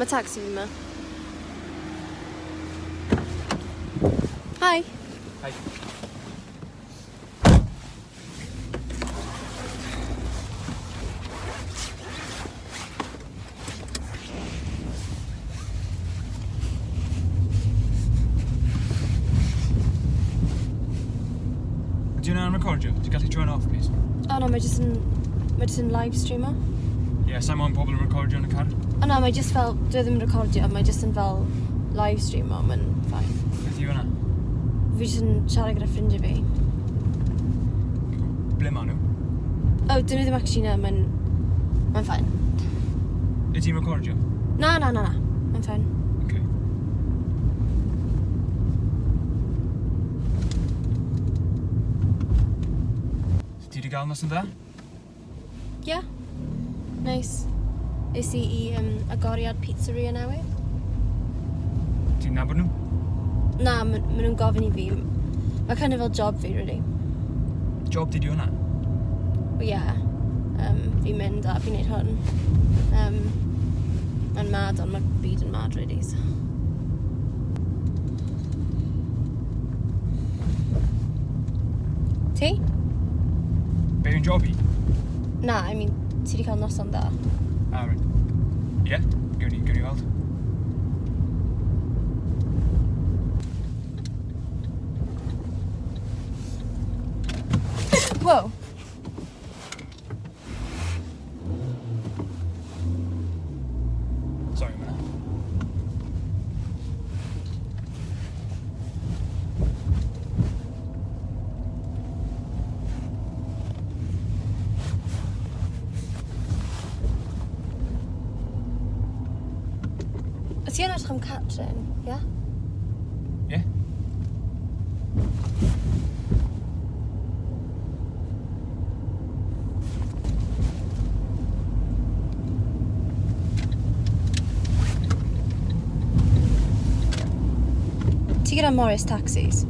Mae taxi fi yma. Hi. Hi. Do you know I'm recordio? Ti'n gallu turn off, please? O na, mae jyst yn live streamo. Yeah, sa'n moyn pobl yn recordio yn y car. O na, mae jyst fel, dwi ddim yn recordio, mae jyst yn fel live streamo, mae'n ffaith. Beth yw hwnna? Fi jyst yn siarad gyda ffrindiau fi. Ble ma nhw? O, dyn nhw ddim actually na, mae'n ffain. Ydy ti'n recordio? Na, mae'n ffain. Okay. Ti wedi gael nos yn dda? Yeah, nice. Is i agoriad pizzeria newydd? Ti'n nabod nhw? Na, maen nhw'n gofyn i fi. Mae kind of fel job fi, really. Job ti di hwnna? But yeah, fi'n mynd a fi'n neud hwn. Mae'n mad, ond mae byd yn mad, really. So. Ti? Be yw'n job i? Na, ti wedi cael noson dda. Ah, right. Yeah? Gewn ni weld. Whoa. Sorry, man. Ys ti yn edrych am Catrin, yeah? Yeah? Ti gyda Morris Taxis?